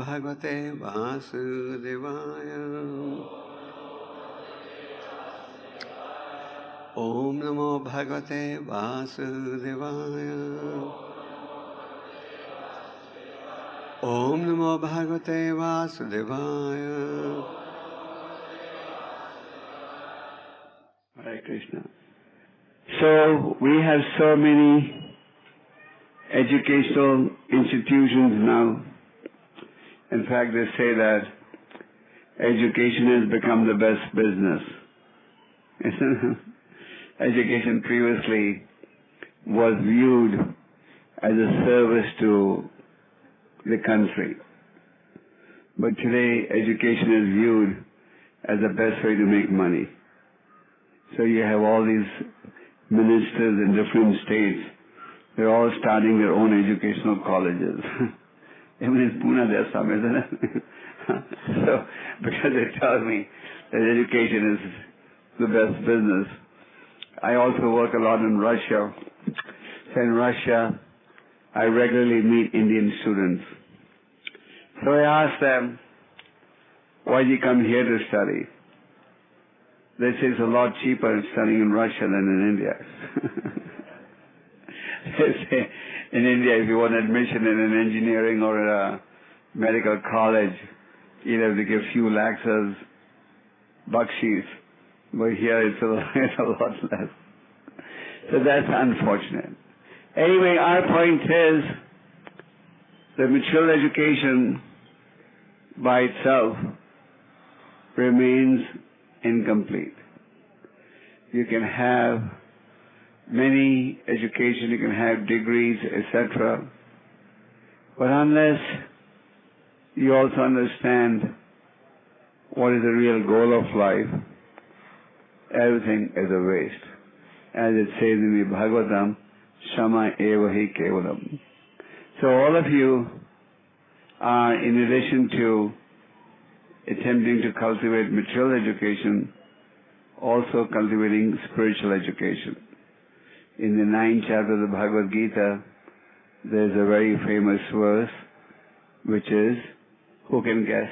Bhagavate Vasudevaya. Om Namo Bhagavate Vasudevaya. Om Namo Bhagavate Vasudevaya. Hare Krishna. So we have so many educational institutions now. In fact, they say that education has become the best business. Education previously was viewed as a service to the country. But today, education is viewed as the best way to make money. So you have all these ministers in different states. They're all starting their own educational colleges. Even in Pune there's some, isn't it? So, because they tell me that education is the best business. I also work a lot in Russia. So in Russia, I regularly meet Indian students. So I ask them, why do you come here to study? They say it's a lot cheaper studying in Russia than in India. They say, in India, if you want admission in an engineering or a medical college, you'd have to give few lakhs as bakshees. But here it's a lot less. So that's unfortunate. Anyway, our point is that material education by itself remains incomplete. You can have many education, you can have degrees, etc. But unless you also understand what is the real goal of life, everything is a waste. As it says in the Bhagavatam, 𝐿IKE. So all of you are, in addition to attempting to cultivate material education, also cultivating spiritual education. In the 9th chapter of the Bhagavad Gita, there's a very famous verse, which is, who can guess?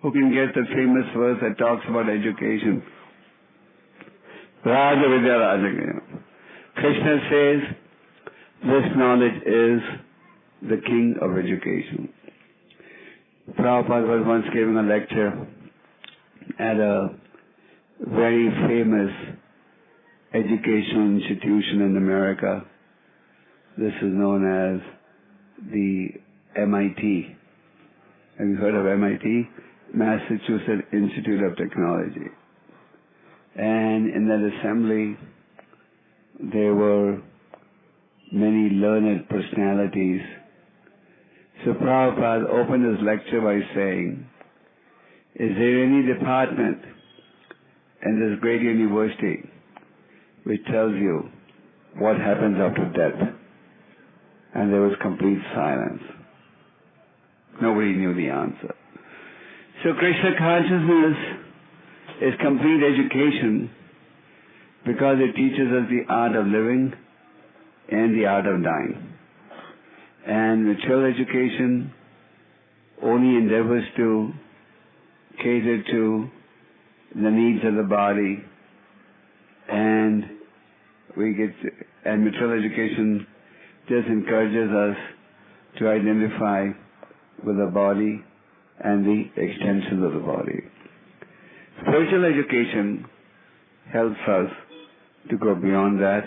Who can guess the famous verse that talks about education? Raja Vidya Raja. Krishna says, this knowledge is the king of education. Prabhupada was once giving a lecture at a very famous educational institution in America. This is known as the MIT. Have you heard of MIT? Massachusetts Institute of Technology. And in that assembly, there were many learned personalities. So Prabhupada opened his lecture by saying, is there any department in this great university which tells you what happens after death? And there was complete silence. Nobody knew the answer. So Krishna consciousness is complete education because it teaches us the art of living and the art of dying. And material education only endeavors to cater to the needs of the body, and material education just encourages us to identify with the body and the extensions of the body. Spiritual education helps us to go beyond that.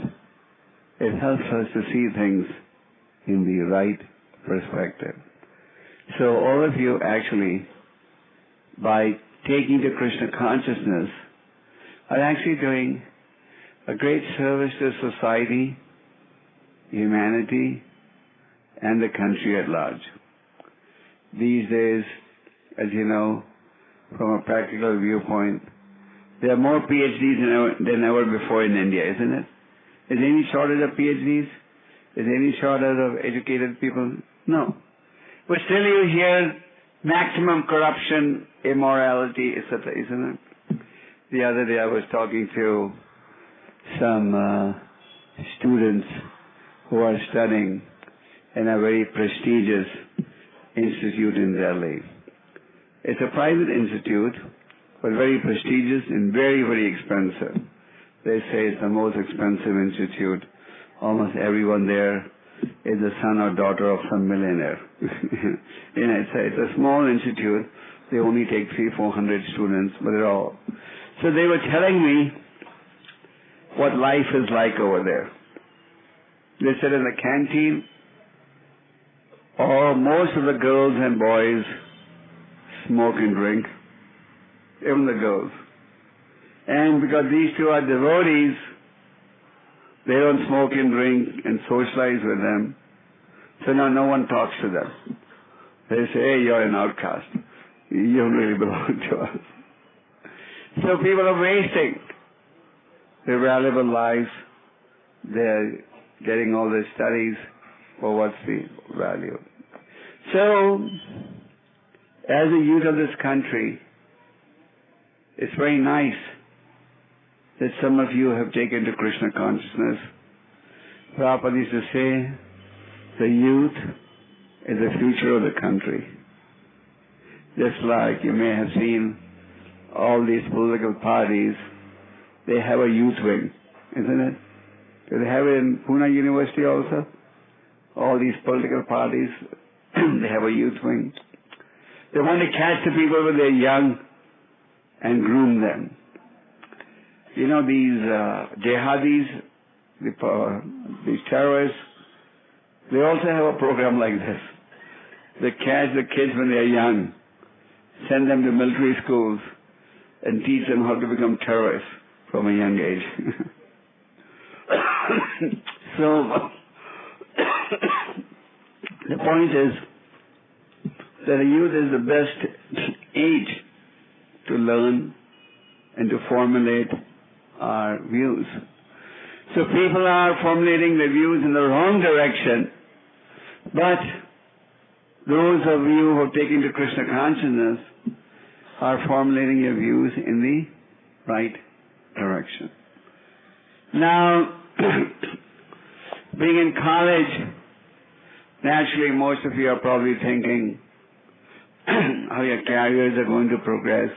It helps us to see things in the right perspective. So all of you actually, by taking to Krishna consciousness, are actually doing a great service to society, humanity, and the country at large. These days, as you know, from a practical viewpoint, there are more PhDs than ever before in India, isn't it? Is there any shortage of PhDs? Is there any shortage of educated people? No. But still you hear maximum corruption, immorality, etc., isn't it? The other day I was talking to some students who are studying in a very prestigious institute in Delhi. It's a private institute, but very prestigious and very, very expensive. They say it's the most expensive institute. Almost everyone there is the son or daughter of some millionaire. It's a small institute. They only take 300-400 students, but they're all. So they were telling me what life is like over there. They said in the canteen, most of the girls and boys smoke and drink, even the girls. And because these two are devotees, they don't smoke and drink and socialize with them. So now no one talks to them. They say, hey, you're an outcast. You don't really belong to us. So people are wasting their valuable lives. They're getting all their studies for what's the value. So, as a youth of this country, it's very nice that some of you have taken to Krishna consciousness. Prabhupada used to say, the youth is the future of the country. Just like you may have seen all these political parties, they have a youth wing, isn't it? Do they have it in Pune University also? All these political parties, they have a youth wing. They want to catch the people when they're young and groom them. You know, these jihadis, these terrorists, they also have a program like this. They catch the kids when they're young, send them to military schools, and teach them how to become terrorists from a young age. So, the point is that the youth is the best age to learn and to formulate our views. So people are formulating their views in the wrong direction, but those of you who have taken to Krishna consciousness are formulating your views in the right direction. Now, being in college, naturally most of you are probably thinking how your careers are going to progress.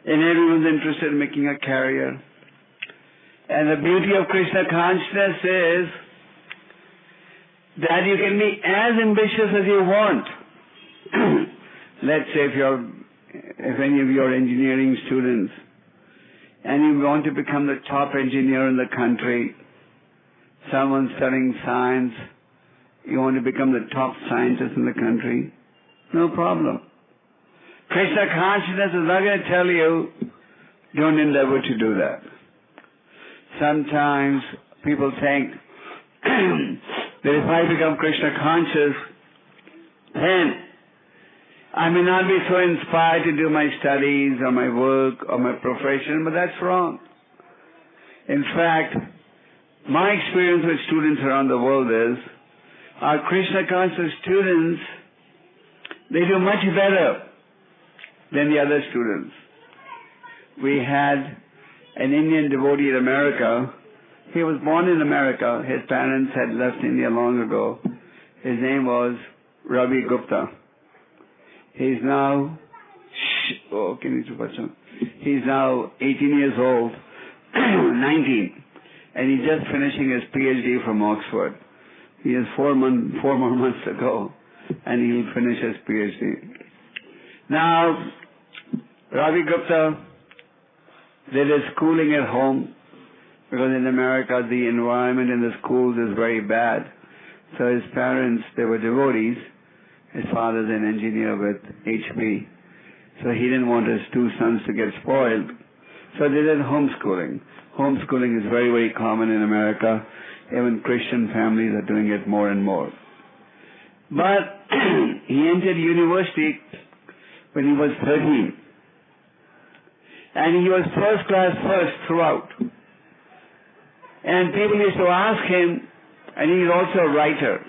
And everyone's interested in making a career. And the beauty of Krishna consciousness is that you can be as ambitious as you want. Let's say if any of your engineering students and you want to become the top engineer in the country, someone studying science, you want to become the top scientist in the country, no problem. Krishna consciousness is not going to tell you, don't endeavor to do that. Sometimes people think that if I become Krishna conscious, then I may not be so inspired to do my studies or my work or my profession, but that's wrong. In fact, my experience with students around the world is, our Krishna conscious students, they do much better than the other students. We had an Indian devotee in America. He was born in America. His parents had left India long ago. His name was Ravi Gupta. He's now, he's now 18 years old, 19, and he's just finishing his PhD from Oxford. He has 4 more months to go, and he'll finish his PhD. Now, Ravi Gupta did his schooling at home, because in America the environment in the schools is very bad. So his parents, they were devotees. His father's an engineer with HP. So he didn't want his 2 sons to get spoiled. So they did homeschooling. Homeschooling is very, very common in America. Even Christian families are doing it more and more. But he entered university when he was 13. And he was first class first throughout. And people used to ask him, and he's also a writer.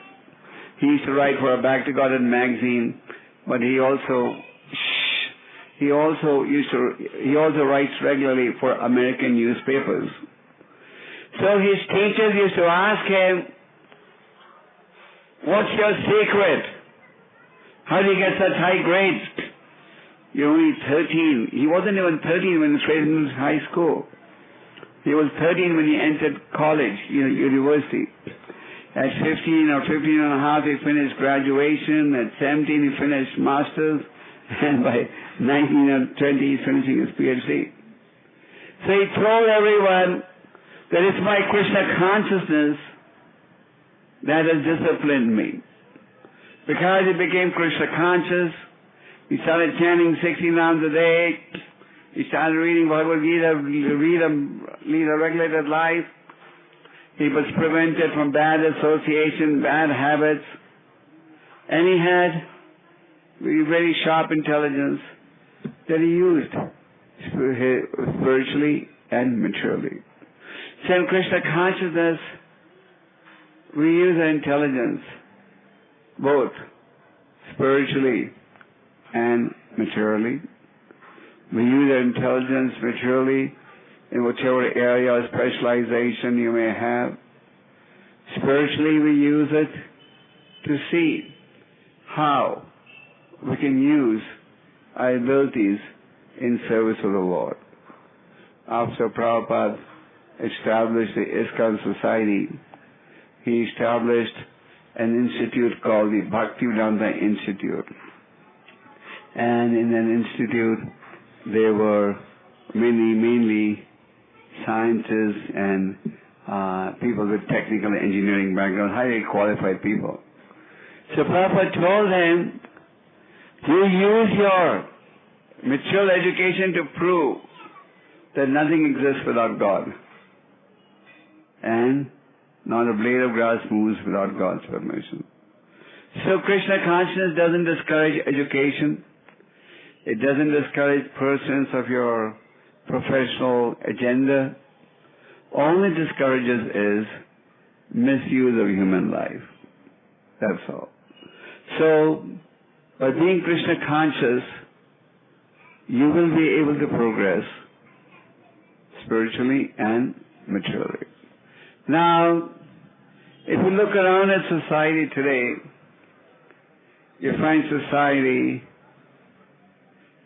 He used to write for a Back to God magazine, but he also writes regularly for American newspapers. So his teachers used to ask him, what's your secret? How do you get such high grades? You're only 13. He wasn't even 13 when he was in high school. He was 13 when he entered college, university. At 15 or 15 and a half, he finished graduation. At 17, he finished master's. And by 19 or 20, he's finishing his PhD. So he told everyone that it's my Krishna consciousness that has disciplined me. Because he became Krishna conscious, he started chanting 60 rounds a day. He started reading Bhagavad Gita, lead a regulated life. He was prevented from bad association, bad habits. And he had very sharp intelligence that he used spiritually and maturely. So in Krishna consciousness, we use our intelligence both spiritually and maturely. We use our intelligence maturely in whichever area of specialization you may have. Spiritually, we use it to see how we can use our abilities in service of the Lord. After Prabhupada established the ISKCON Society, he established an institute called the Bhaktivedanta Institute. And in that institute, there were mainly scientists and people with technical engineering background, highly qualified people. So Prabhupada told them, you use your mature education to prove that nothing exists without God. And not a blade of grass moves without God's permission. So Krishna consciousness doesn't discourage education. It doesn't discourage pursuance of your professional agenda. All it discourages is misuse of human life. That's all. So, by being Krishna conscious, you will be able to progress spiritually and maturely. Now, if you look around at society today, you find society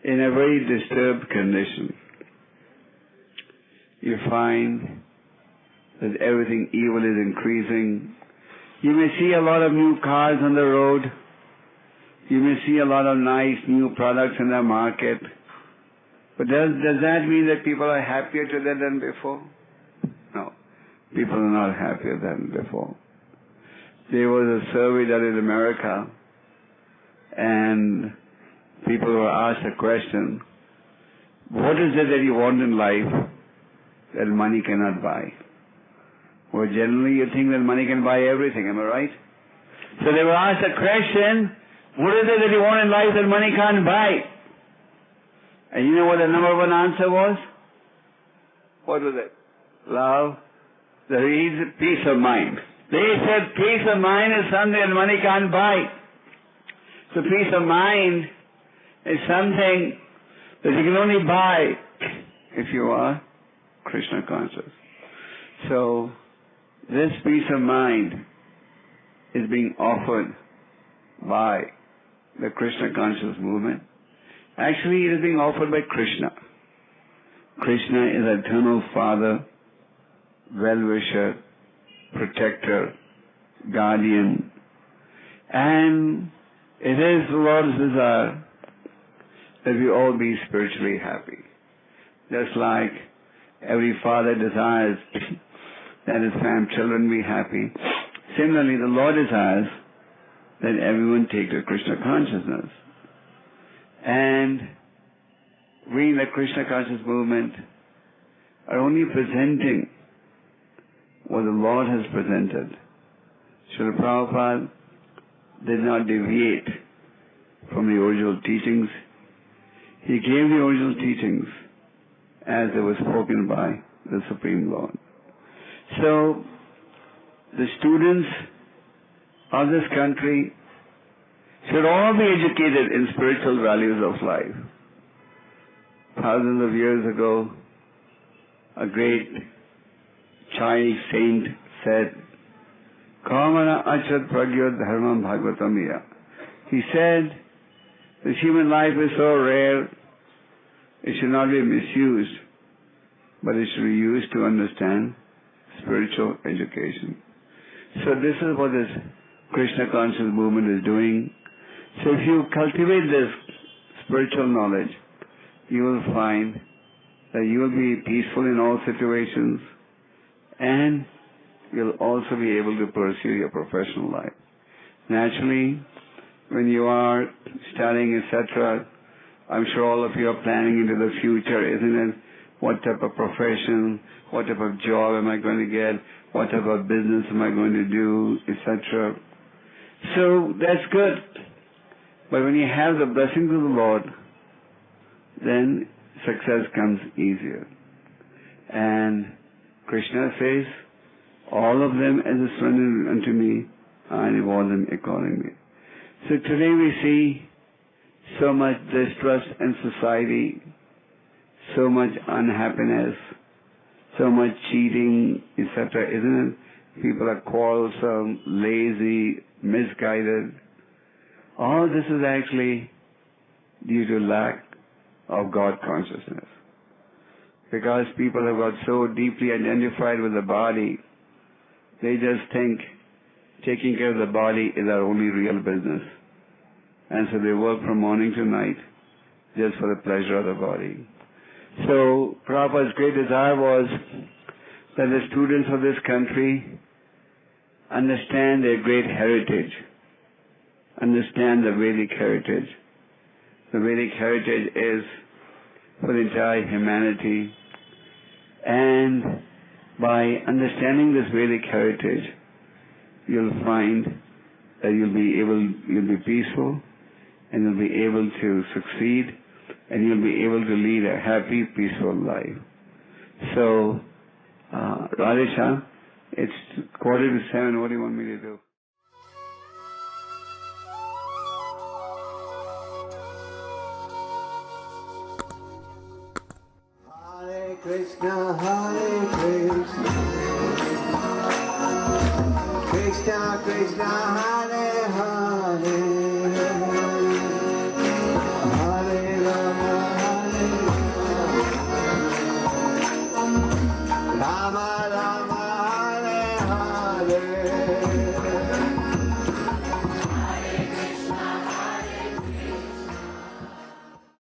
in a very disturbed condition. You find that everything evil is increasing. You may see a lot of new cars on the road. You may see a lot of nice new products in the market. But does that mean that people are happier today than before? No. People are not happier than before. There was a survey done in America, and people were asked a question, what is it that you want in life that money cannot buy? Well, generally you think that money can buy everything, am I right? So they were asked a question, what is it that you want in life that money can't buy? And you know what the number one answer was? What was it? Love. The reason, peace of mind. They said peace of mind is something that money can't buy. So peace of mind is something that you can only buy if you are Krishna conscious. So this peace of mind is being offered by the Krishna conscious movement. Actually, it is being offered by Krishna. Krishna is eternal Father, well-wisher, protector, guardian, and it is the Lord's desire that we all be spiritually happy. Just like every father desires that his children be happy, similarly the Lord desires that everyone take to Krishna consciousness. And we in the Krishna conscious movement are only presenting what the Lord has presented. Srila Prabhupada did not deviate from the original teachings. He gave the original teachings as they were spoken by the Supreme Lord. So, the students of this country should all be educated in spiritual values of life. Thousands of years ago, a great Chinese saint said, Kamana achat pragya dharmam bhagavatam ya. He said, This human life is so rare, it should not be misused, but it should be used to understand spiritual education. So this is what this Krishna conscious movement is doing. So if you cultivate this spiritual knowledge, you will find that you will be peaceful in all situations, and you'll also be able to pursue your professional life. Naturally, when you are studying, etc., I'm sure all of you are planning into the future, isn't it? What type of profession, what type of job am I going to get, what type of business am I going to do, etc. So that's good. But when you have the blessings of the Lord, then success comes easier. And Krishna says, all of them as a surrender unto me, I reward them accordingly. So today we see so much distrust in society, so much unhappiness, so much cheating, etc., isn't it? People are quarrelsome, lazy, misguided. All this is actually due to lack of God consciousness. Because people have got so deeply identified with the body, they just think taking care of the body is our only real business. And so they work from morning to night just for the pleasure of the body. So Prabhupada's great desire was that the students of this country understand their great heritage, understand the Vedic heritage. The Vedic heritage is for the entire humanity, and by understanding this Vedic heritage, you'll find that you'll be peaceful, and you'll be able to succeed, and you'll be able to lead a happy, peaceful life. So, Radhisha, it's 7:15. What do you want me to do? Hare Krishna, Krishna Krishna,